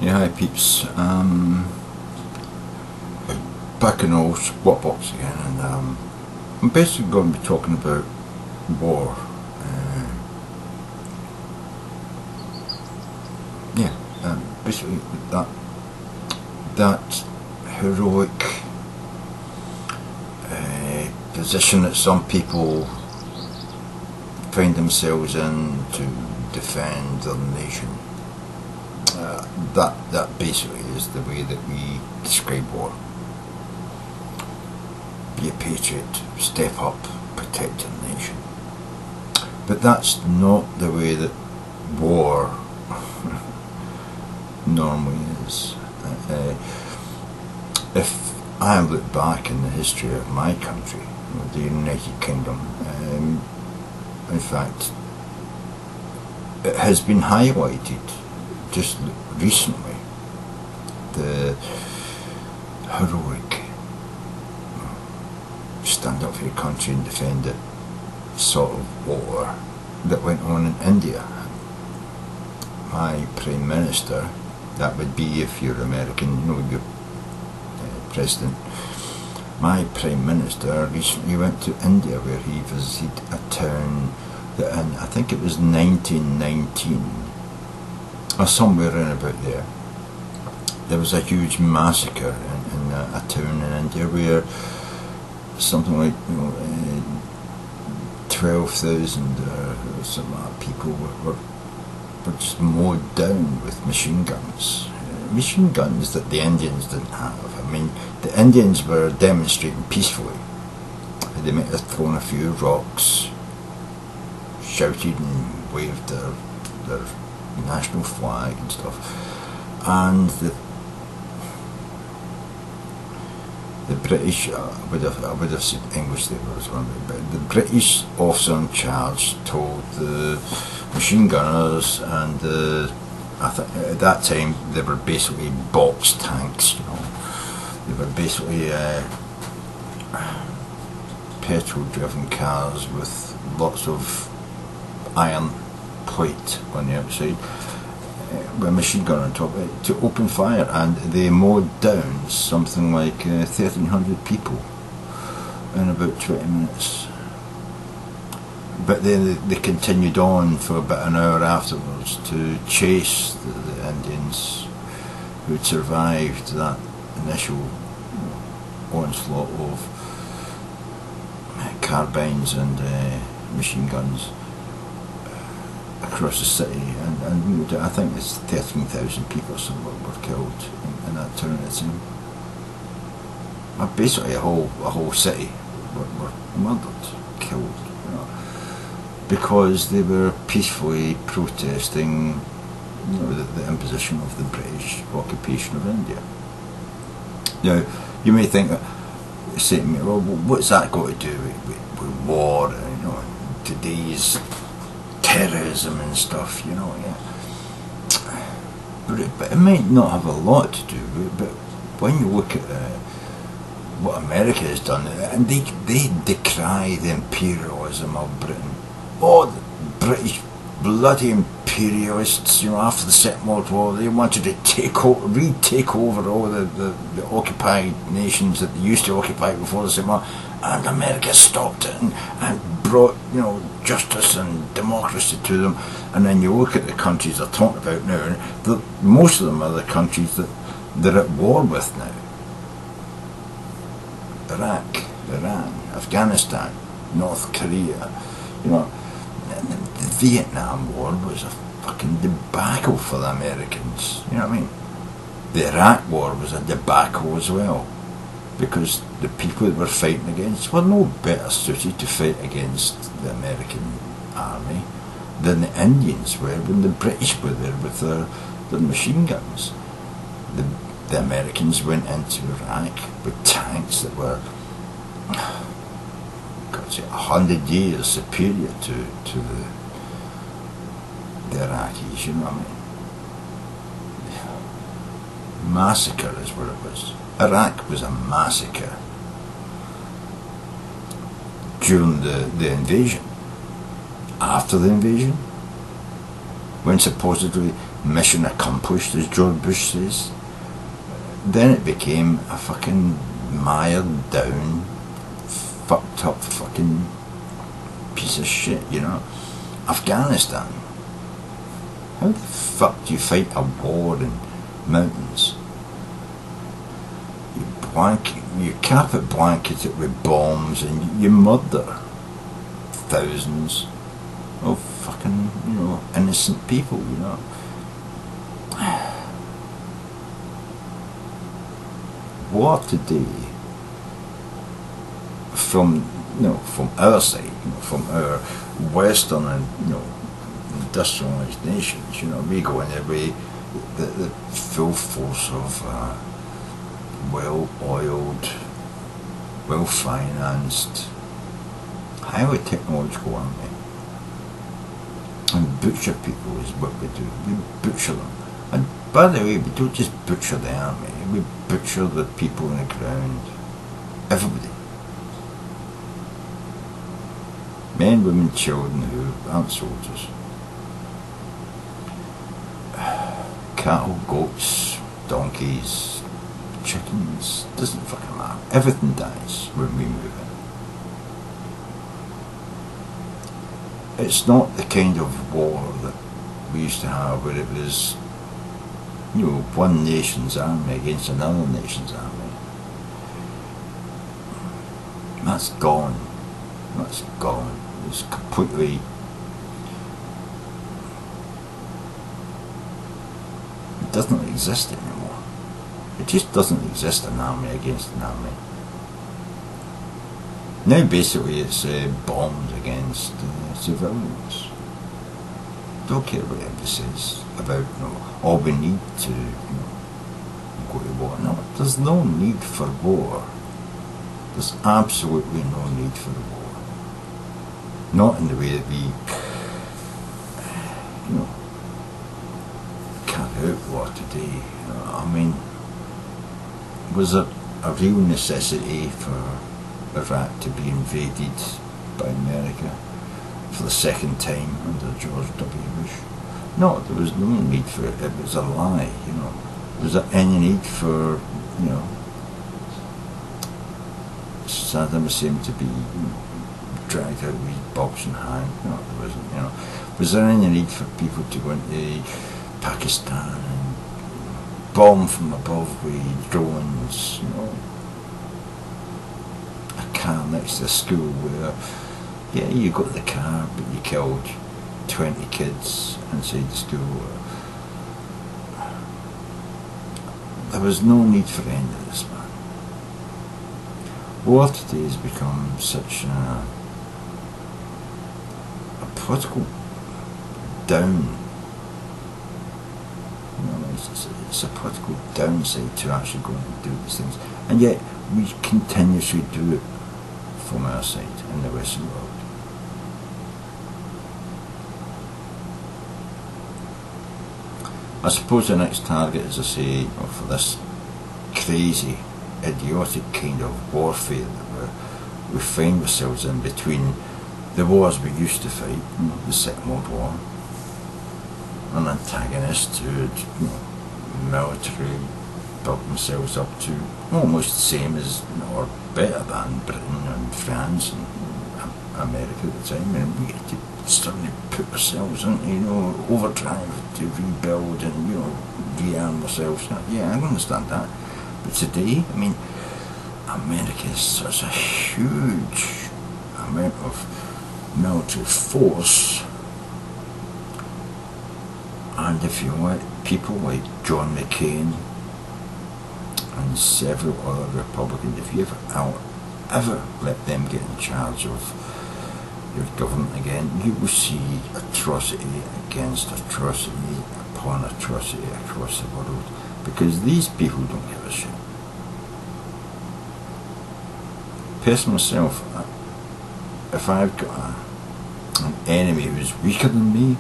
Yeah, hi peeps. Back in old squat box again, and I'm basically going to be talking about war. Yeah, basically that heroic position that some people find themselves in to defend their nation. That basically is the way that we describe war. Be a patriot, step up, protect your nation. But that's not the way that war normally is. If I look back in the history of my country, the United Kingdom, in fact, it has been highlighted just recently, the heroic stand up for your country and defend it sort of war that went on in India. My Prime Minister, that would be if you're American, you know, your President, my Prime Minister recently went to India where he visited a town that in, I think it was 1919 or somewhere around about there was a huge massacre in a town in India where something like 12,000 or some people were just mowed down with machine guns. Machine guns that the Indians didn't have. I mean, the Indians were demonstrating peacefully. They might have thrown a few rocks, shouted and waved their national flag and stuff, and the British, I would have said English there was one, but the British officer in charge told the machine gunners and I think at that time they were basically box tanks, you know. They were basically petrol driven cars with lots of iron plate on the outside with a machine gun on top to open fire, and they mowed down something like 1,300 people in about 20 minutes. But then they continued on for about an hour afterwards to chase the Indians who had survived that initial onslaught of carbines and machine guns across the city, and I think it's 13,000 people or something were killed in that town at the time. Basically a whole city were murdered, killed, you know, because they were peacefully protesting, you know, the imposition of the British occupation of India. Now, you may think, say to me, well, what's that got to do with war, you know, today's terrorism and stuff, you know, yeah. But it might not have a lot to do with it, but when you look at what America has done, and they decry the imperialism of Britain. Oh, the British bloody imperialists, you know, after the Second World War, they wanted to retake over all the occupied nations that they used to occupy before the Second War, and America stopped it and brought, you know, justice and democracy to them. And then you look at the countries they're talking about now, and most of them are the countries that they're at war with now. Iraq, Iran, Afghanistan, North Korea, you know. The Vietnam War was a fucking debacle for the Americans, you know what I mean? The Iraq War was a debacle as well, because the people that were fighting against were no better suited to fight against the American army than the Indians were when the British were there with their machine guns. The Americans went into Iraq with tanks that were, God say, 100 years superior to the Iraqis, you know what I mean? Massacre is what it was. Iraq was a massacre during the invasion. After the invasion, when supposedly mission accomplished, as George Bush says, then it became a fucking mired down, fucked up fucking piece of shit, you know. Afghanistan. How the fuck do you fight a war in mountains? You carpet blanket it with bombs and you murder thousands of fucking, you know, innocent people, you know. War today, from our side, you know, from our Western and, you know, industrialized nations, you know, we go in every the full force of well-oiled, well-financed, highly technological army, and butcher people is what we do. We butcher them. And by the way, we don't just butcher the army, we butcher the people on the ground. Everybody. Men, women, children who aren't soldiers. Cattle, goats, donkeys, chickens, doesn't fucking matter. Everything dies when we move in. It's not the kind of war that we used to have where it was, you know, one nation's army against another nation's army. That's gone. That's gone. It's completely... It doesn't exist anymore. It just doesn't exist, an army against an army. Now basically it's bombs against civilians. Don't care what everybody says about, you know, all we need to, you know, go to war. No, there's no need for war. There's absolutely no need for war. Not in the way that we, you know, carry out war today. I mean, was it a real necessity for Iraq to be invaded by America for the second time under George W. Bush? No, there was no need for it. It was a lie, you know. Was there any need for, you know, Saddam Hussein to be, you know, dragged out with box in hand? No, there wasn't, you know. Was there any need for people to go into Pakistan and bomb from above with drones, you know? A car next to a school where, yeah, you got the car, but you killed 20 kids inside the school. There was no need for any of this, man. War today has become such a political down. You know, it's a political downside to actually going and do these things, and yet we continuously do it from our side in the Western world. I suppose the next target, as I say, for this crazy, idiotic kind of warfare that we find ourselves in between the wars we used to fight, you know, the Second World War, an antagonist who had, you know, militarily built themselves up to almost the same as, you know, or better than Britain and France and America at the time, and we had to suddenly put ourselves into, you know, overdrive to rebuild and, you know, rearm ourselves. Yeah, I understand that. But today, I mean, America is such a huge amount of military force, and if you let people like John McCain and several other Republicans, if you ever let them get in charge of your government again, you will see atrocity against atrocity upon atrocity across the world, because these people don't give a shit. Personally myself, if I've got an enemy who's weaker than me,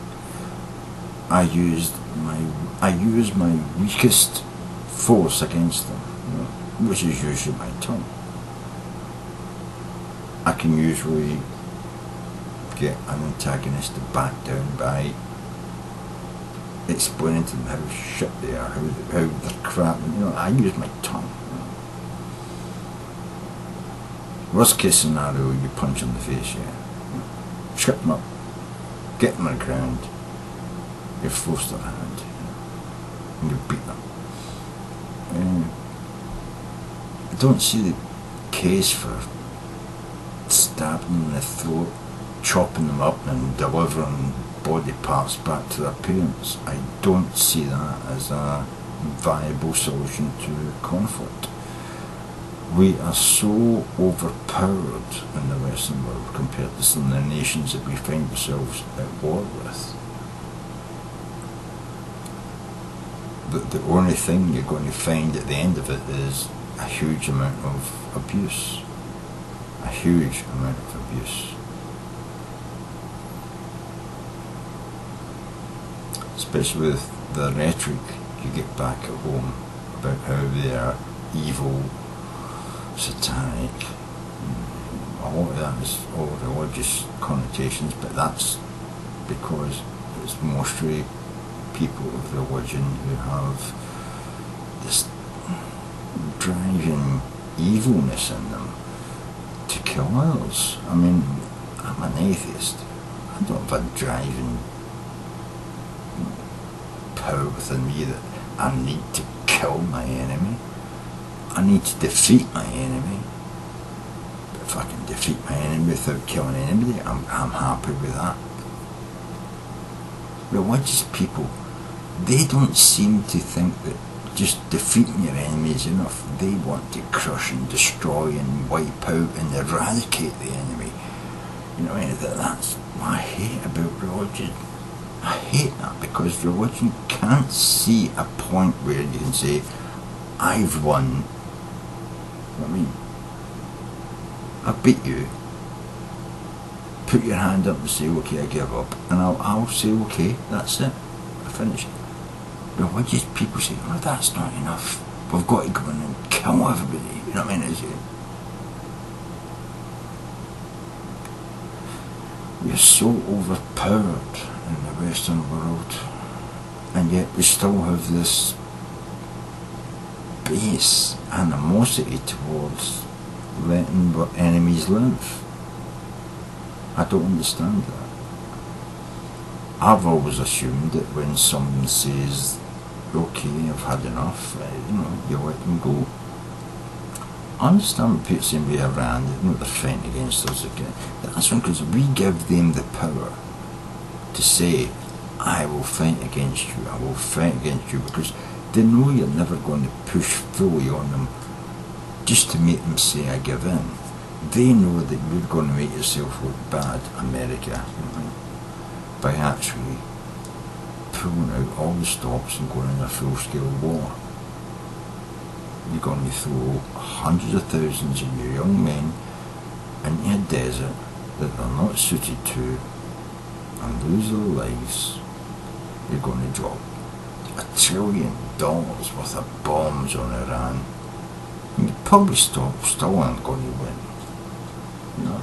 I use my weakest force against them, you know, which is usually my tongue. I can usually get an antagonist to back down by explaining to them how shit they are, how they're crap. You know, I use my tongue. Worst case scenario, you punch in the face, yeah. Trip them up, get them on the ground, you force their hand, and you beat them. I don't see the case for stabbing them in the throat, chopping them up and delivering body parts back to their parents. I don't see that as a viable solution to conflict. We are so overpowered in the Western world compared to some of the nations that we find ourselves at war with, that the only thing you're going to find at the end of it is a huge amount of abuse. A huge amount of abuse. Especially with the rhetoric you get back at home about how they are evil, satanic. A lot of that is all religious connotations, but that's because it's mostly people of religion who have this driving evilness in them to kill others. I mean, I'm an atheist. I don't have a driving power within me that I need to kill my enemy. I need to defeat my enemy. But if I can defeat my enemy without killing anybody, I'm happy with that. Religious people, they don't seem to think that just defeating your enemy is enough. They want to crush and destroy and wipe out and eradicate the enemy. You know, that's what I hate about religion. I hate that, because religion can't see a point where you can say, I've won. I mean, I beat you. Put your hand up and say, okay, I give up. And I'll say, okay, that's it. I finished. Religious people say, oh, that's not enough. We've got to go in and kill everybody. You know what I mean? We're so overpowered in the Western world, and yet we still have this base animosity towards letting our enemies live. I don't understand that. I've always assumed that when someone says, okay, I've had enough, you let them go. I understand people saying we Iran, they're fighting against us again. That's one, because we give them the power to say, I will fight against you, I will fight against you, because they know you're never going to push fully on them just to make them say I give in. They know that you're going to make yourself look bad, America, by actually pulling out all the stops and going in a full-scale war. You're going to throw hundreds of thousands of your young men into a desert that they're not suited to and lose their lives. You're going to drop $1 trillion worth of bombs on Iran. And you probably still aren't going to win. You know?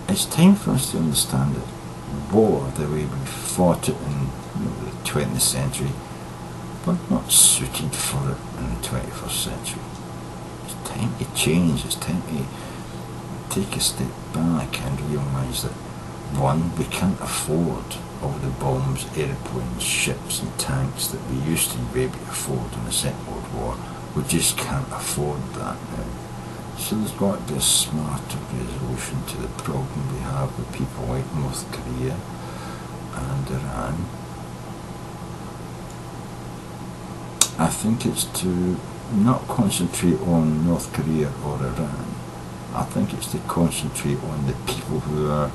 It's time for us to understand that war, the way we fought it in the 20th century, we're not suited for it in the 21st century. It's time to change. It's time to take a step back and realise that, one, we can't afford all the bombs, aeroplanes, ships and tanks that we used to be able to afford in the Second World War. We just can't afford that now. So there's got to be a smarter resolution to the problem we have with people like North Korea and Iran. I think it's to not concentrate on North Korea or Iran. I think it's to concentrate on the people who are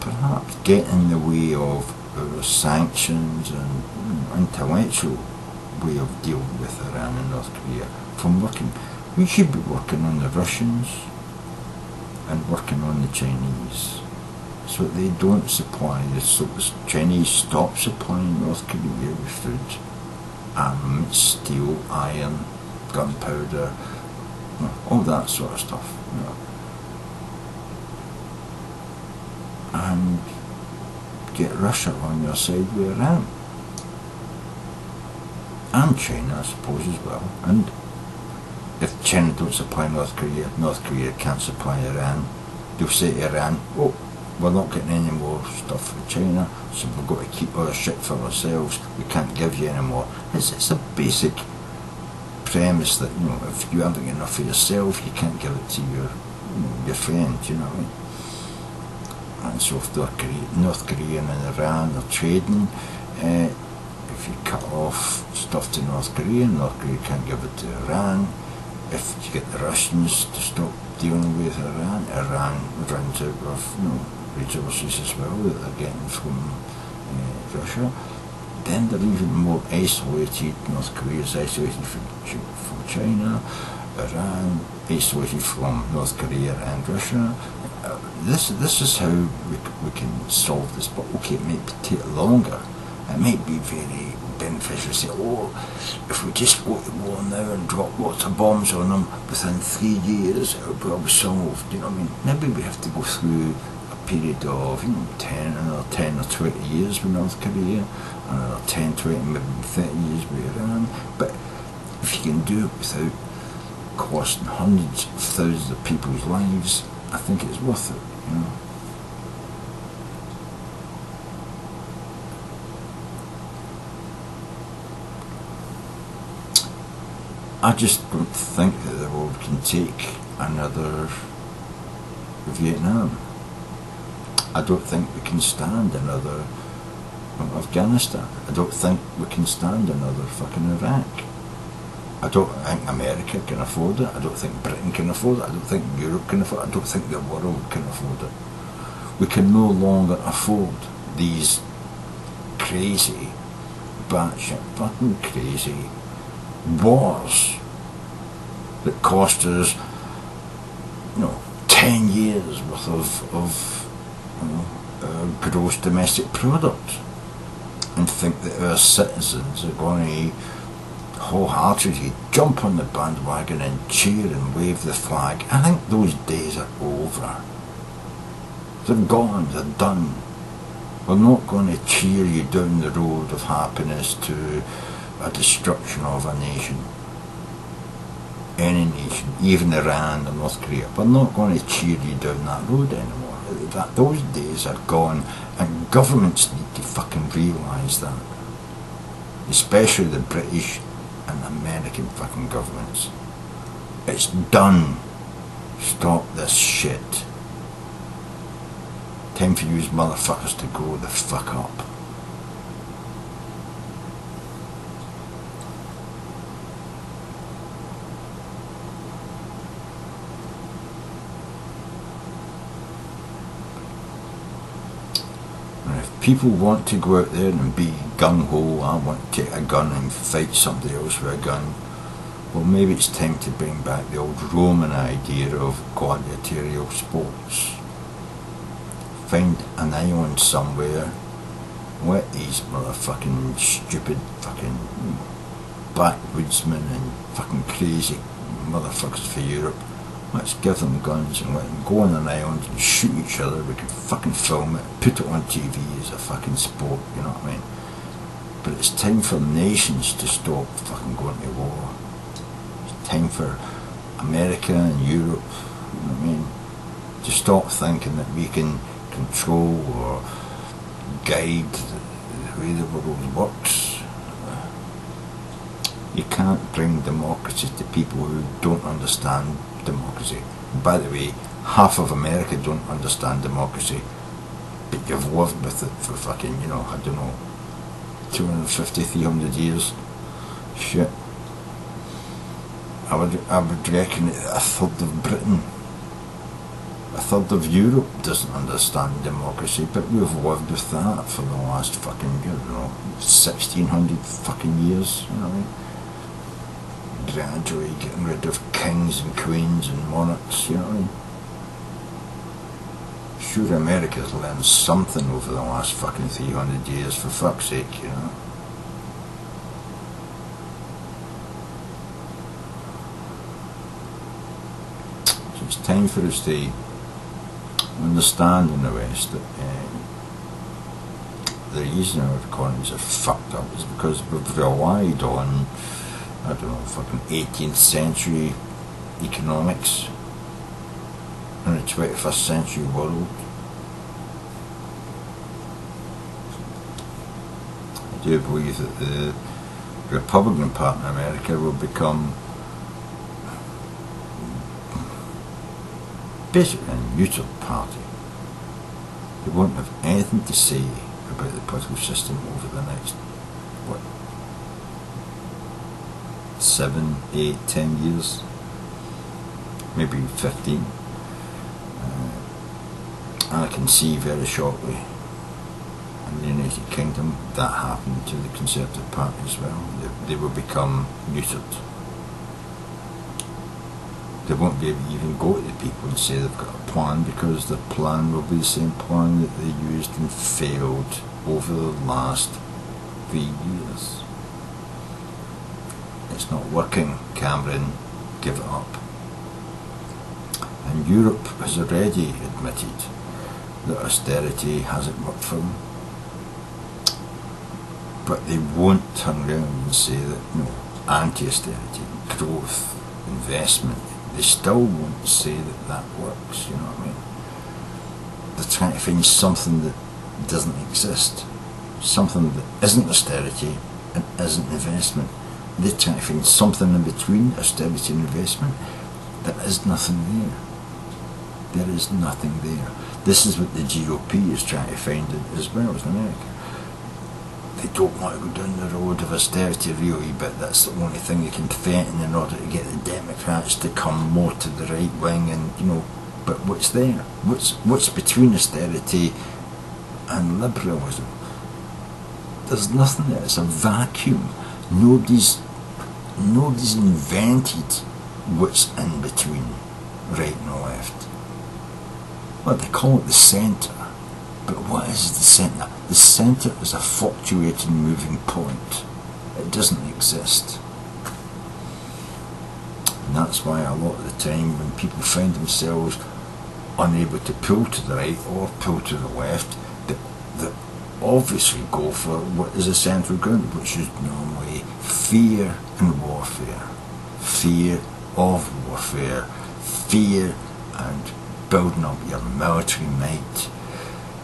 perhaps getting in the way of our sanctions and intellectual way of dealing with Iran and North Korea from working. We should be working on the Russians and working on the Chinese, so that they don't supply this, so the Chinese stop supplying North Korea with food, armaments, steel, iron, gunpowder, all that sort of stuff. And get Russia on your side with Iran. And China, I suppose, as well. And if China don't supply North Korea can't supply Iran, they'll say to Iran, oh, we're not getting any more stuff from China, so we've got to keep our shit for ourselves, we can't give you any more. It's a basic premise that, you know, if you haven't got enough for yourself, you can't give it to your friend, you know what I mean? And so if North Korea and Iran are trading, if you cut off stuff to North Korea can't give it to Iran. If you get the Russians to stop dealing with Iran runs out of resources as well that they're getting from Russia. Then they're even more isolated. North Korea is isolated from China, Iran isolated from North Korea and Russia. This is how we can solve this, but okay, it might take longer. It might be very beneficial to say, oh, if we just go to war now and drop lots of bombs on them, within 3 years it'll be all solved, you know what I mean? Maybe we have to go through a period of, another 10 or 20 years with North Korea, another 10, 20, maybe 30 years with Iran, but if you can do it without costing hundreds of thousands of people's lives, I think it's worth it, you know. I just don't think that the world can take another Vietnam. I don't think we can stand another Afghanistan. I don't think we can stand another fucking Iraq. I don't think America can afford it. I don't think Britain can afford it. I don't think Europe can afford it. I don't think the world can afford it. We can no longer afford these crazy, batshit fucking crazy wars that cost us, 10 years worth of gross domestic product, and think that our citizens are going to wholeheartedly jump on the bandwagon and cheer and wave the flag. I think those days are over. They're gone, they're done. We're not going to cheer you down the road of happiness to a destruction of a nation. Any nation, even Iran or North Korea. We're not going to cheer you down that road anymore. Those days are gone, and governments need to fucking realise that. Especially the British and American fucking governments. It's done. Stop this shit. Time for you motherfuckers to grow the fuck up. And if people want to go out there and be gung-ho, I want to take a gun and fight somebody else with a gun, well, maybe it's time to bring back the old Roman idea of gladiatorial sports. Find an island somewhere, let these motherfucking stupid fucking backwoodsmen and fucking crazy motherfuckers for Europe, let's give them guns and let them go on an island and shoot each other. We can fucking film it, put it on TV as a fucking sport, you know what I mean? But it's time for nations to stop fucking going to war. It's time for America and Europe, you know what I mean, to stop thinking that we can control or guide the way the world works. You can't bring democracy to people who don't understand democracy. By the way, half of America don't understand democracy, but you've lived with it for fucking, I don't know, 250, 300 years. Shit. I would reckon a third of Britain, a third of Europe doesn't understand democracy, but we've lived with that for the last fucking, 1600 fucking years, you know what I mean? Gradually getting rid of kings and queens and monarchs, you know what I mean? Sure, America's learned something over the last fucking 300 years, for fuck's sake, you know? So it's time for us to understand in the West that the reason our economies are fucked up is because we've relied on, I don't know, fucking 18th century economics in a 21st century world. I do believe that the Republican Party in America will become basically a neutral party. They won't have anything to say about the political system over the next, what, 7, 8, 10 years, maybe 15. And I can see very shortly in the United Kingdom that happened to the Conservative Party as well. They will become neutered. They won't be able to even go to the people and say they've got a plan, because the plan will be the same plan that they used and failed over the last 3 years. It's not working, Cameron, give it up. And Europe has already admitted that austerity hasn't worked for them. But they won't turn around and say that, no, anti-austerity, growth, investment, they still won't say that that works, you know what I mean? They're trying to find something that doesn't exist, something that isn't austerity and isn't investment. They're trying to find something in between austerity and investment. There is nothing there. There is nothing there. This is what the GOP is trying to find as well as in America. They don't want to go down the road of austerity really, but that's the only thing they can threaten in order to get the Democrats to come more to the right wing, and you know, but what's there? What's between austerity and liberalism? There's nothing there. It's a vacuum. Nobody's invented what's in between right and left. Well, they call it the centre. But what is the centre? The centre is a fluctuating moving point. It doesn't exist. And that's why a lot of the time when people find themselves unable to pull to the right or pull to the left, they obviously go for what is a central ground, which is normally fear and warfare. Fear of warfare. Fear and building up your military might.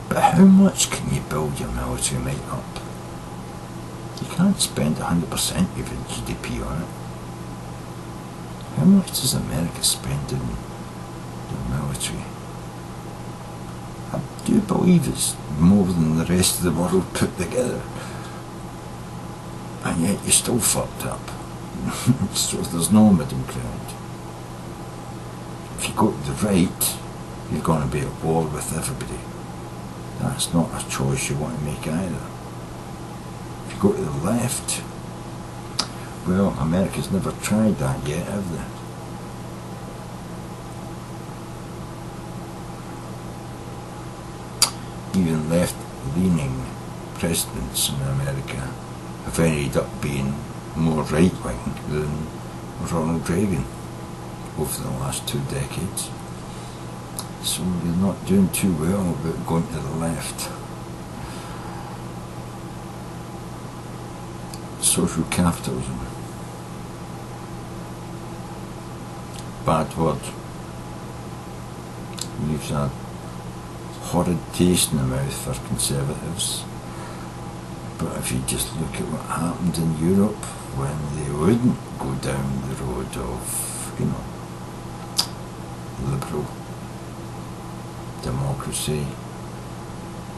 But how much can you build your military might up? You can't spend 100% of your GDP on it. How much does America spend on the military? I do believe it's more than the rest of the world put together. And yet you're still fucked up. So there's no middle ground. If you go to the right, you're going to be at war with everybody. That's not a choice you want to make either. If you go to the left, well, America's never tried that yet, have they? Even left-leaning presidents in America have ended up being more right-wing than Ronald Reagan over the last 2 decades. So you're not doing too well about going to the left. Social capitalism. Bad word. Leaves a horrid taste in the mouth for conservatives. But if you just look at what happened in Europe when they wouldn't go down the road of, you know, liberal democracy,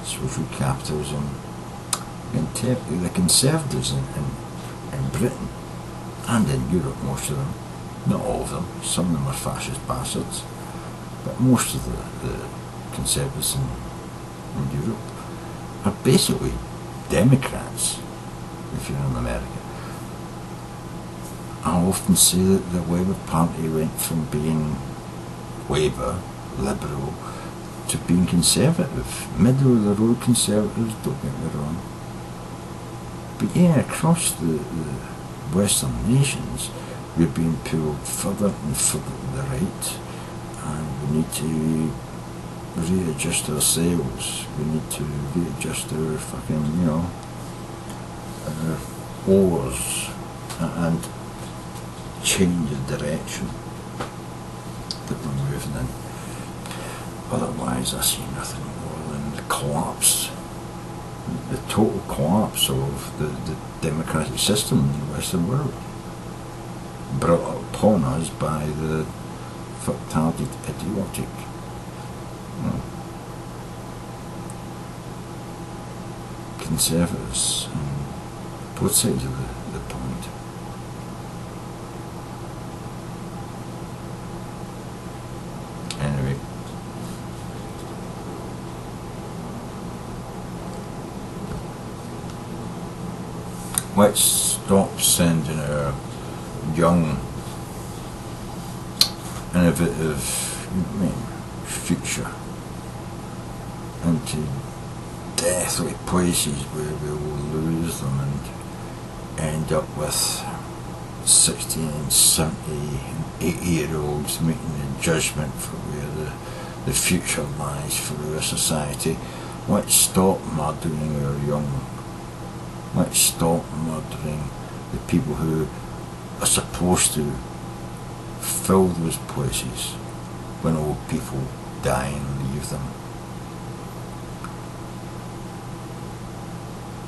social capitalism, and the conservatives in Britain and in Europe, most of them, not all of them, some of them are fascist bastards, but most of the conservatives in Europe are basically Democrats, if you're in America. I often say that the Labour Party went from being Labour, liberal, to being conservative, middle of the road conservatives, don't get me wrong. But yeah, across the Western nations, we're being pulled further and further to the right, and we need to readjust ourselves. We need to readjust our fucking, you know, oars and change the direction that we're moving in. Otherwise, I see nothing more than the collapse, the total collapse of the democratic system in the Western world, brought upon us by the fucktarded, idiotic, conservatives on both sides of the pond. Anyway, let's stop sending our young, innovative future into deathly places where we will lose them and end up with 60 and 70 and 80-year-olds making a judgment for where the future lies for our society. Let's stop murdering our young. Let's stop murdering the people who are supposed to fill those places when old people die and leave them.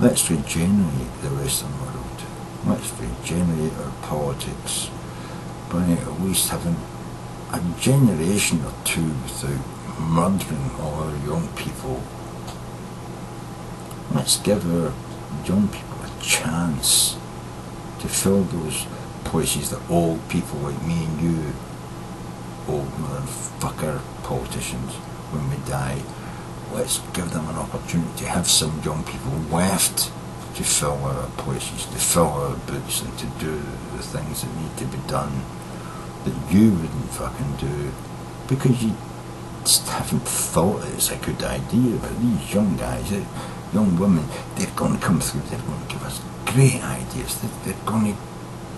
Let's regenerate the Western world. Let's regenerate our politics by at least having a generation or two without murdering all our young people. Let's give our young people a chance to fill those places that old people like me and you, old motherfucker politicians, when we die, let's give them an opportunity to have some young people left to fill our places, to fill our boots and to do the things that need to be done that you wouldn't fucking do because you just haven't thought it's a good idea. But these young guys, young women, they're going to come through, they're going to give us great ideas, they're going to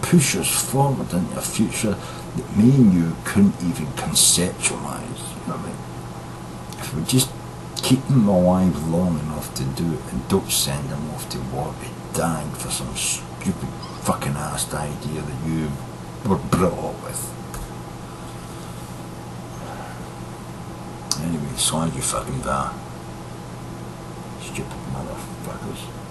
push us forward into a future that me and you couldn't even conceptualise. You know what I mean? If we just keep them alive long enough to do it and don't send them off to war to die for some stupid fucking assed idea that you were brought up with. Anyway, so you fucking die. Stupid motherfuckers.